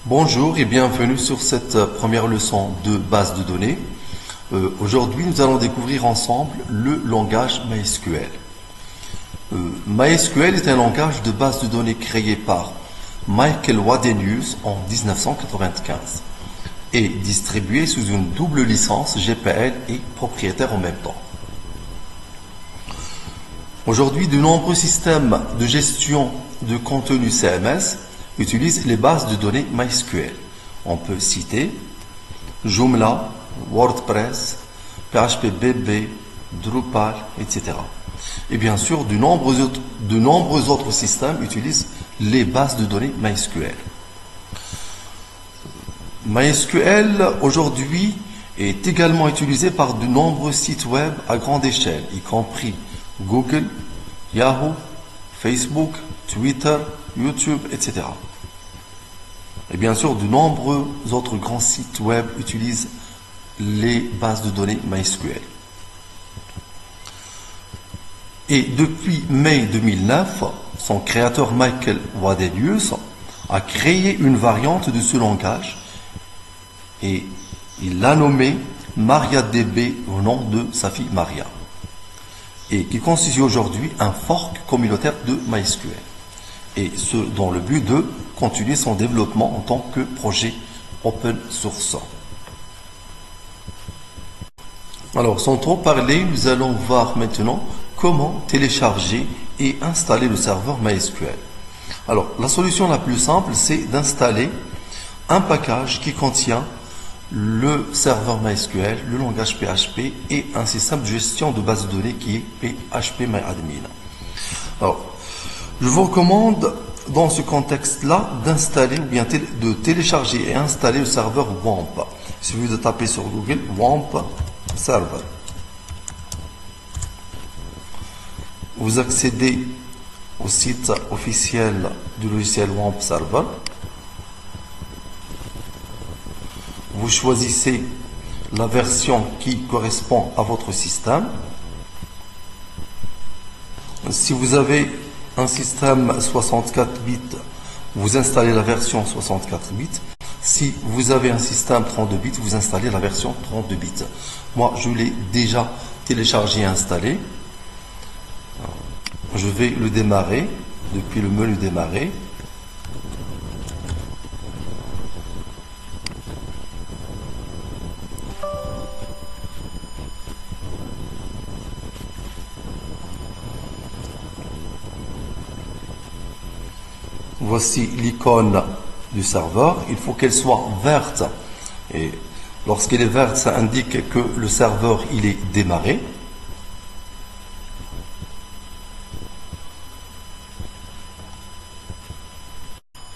Bonjour et bienvenue sur cette première leçon de base de données. Aujourd'hui, nous allons découvrir ensemble le langage MySQL. MySQL est un langage de base de données créé par Michael Wadenius en 1995 et distribué sous une double licence GPL et propriétaire en même temps. Aujourd'hui, de nombreux systèmes de gestion de contenu CMS utilisent les bases de données MySQL. On peut citer Joomla, WordPress, PHPBB, Drupal, etc. Et bien sûr, de nombreux autres systèmes utilisent les bases de données MySQL. MySQL, aujourd'hui, est également utilisé par de nombreux sites web à grande échelle, y compris Google, Yahoo, Facebook, Twitter, YouTube, etc. Et bien sûr, de nombreux autres grands sites web utilisent les bases de données MySQL. Et depuis mai 2009, son créateur Michael Wadenius a créé une variante de ce langage et il l'a nommé MariaDB au nom de sa fille Maria, et qui constitue aujourd'hui un fork communautaire de MySQL, et ce dans le but de continuer son développement en tant que projet open source. Alors, sans trop parler, nous allons voir maintenant comment télécharger et installer le serveur MySQL. Alors, la solution la plus simple, c'est d'installer un package qui contient le serveur MySQL, le langage PHP et un système de gestion de base de données qui est PHPMyAdmin. Alors, je vous recommande dans ce contexte-là d'installer ou bien de télécharger et installer le serveur WAMP. Il suffit de taper sur Google WAMP Server. Vous accédez au site officiel du logiciel WAMP Server. Vous choisissez la version qui correspond à votre système. Si vous avez un système 64 bits, vous installez la version 64 bits. Si vous avez un système 32 bits, vous installez la version 32 bits. Moi, je l'ai déjà téléchargé et installé. Je vais le démarrer depuis le menu démarrer. Voici l'icône du serveur. Il faut qu'elle soit verte. Et lorsqu'elle est verte, ça indique que le serveur il est démarré.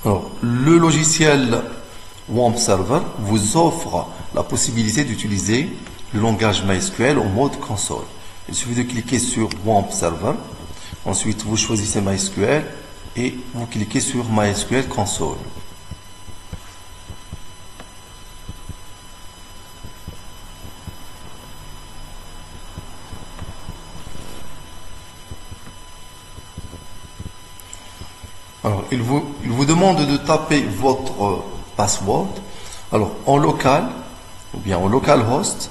Alors, le logiciel WAMP Server vous offre la possibilité d'utiliser le langage MySQL en mode console. Il suffit de cliquer sur WAMP Server. Ensuite, vous choisissez MySQL et vous cliquez sur MySQL Console. Alors, il vous demande de taper votre password. Alors, en local, ou bien en localhost,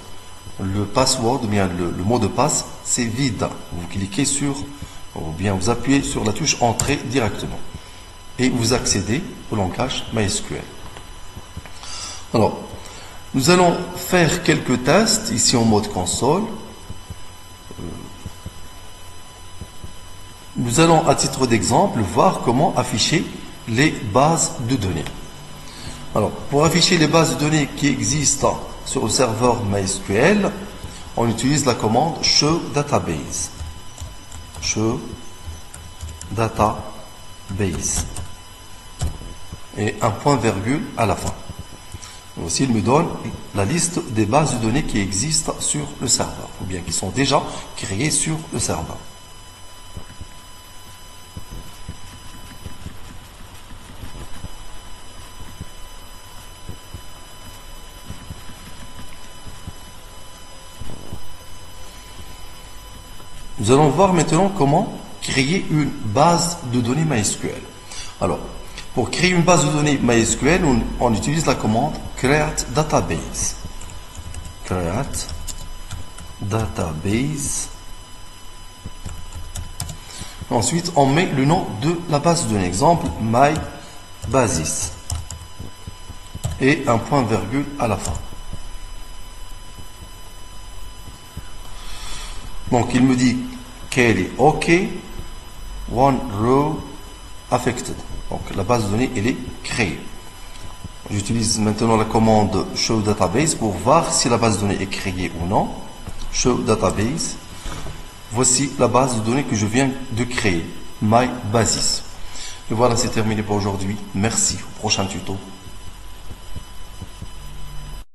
le password, ou bien le mot de passe, c'est vide. Vous cliquez sur, ou bien vous appuyez sur la touche Entrée directement. Et vous accédez au langage MySQL. Alors, nous allons faire quelques tests ici en mode console. Nous allons, à titre d'exemple, voir comment afficher les bases de données. Alors, pour afficher les bases de données qui existent sur le serveur MySQL, on utilise la commande show database. Show database. Et un point virgule à la fin. Aussi, il me donne la liste des bases de données qui existent sur le serveur, ou bien qui sont déjà créées sur le serveur. Nous allons voir maintenant comment créer une base de données MySQL. Alors, Pour créer une base de données MySQL, on utilise la commande create database. Create database. Ensuite, on met le nom de la base de données. Exemple, mybasis. Et un point virgule à la fin. Donc, il me dit qu'elle est OK. One row affected. Donc, la base de données, elle est créée. J'utilise maintenant la commande show database pour voir si la base de données est créée ou non. Show database. Voici la base de données que je viens de créer, mybasis. Et voilà, c'est terminé pour aujourd'hui. Merci. Au prochain tuto.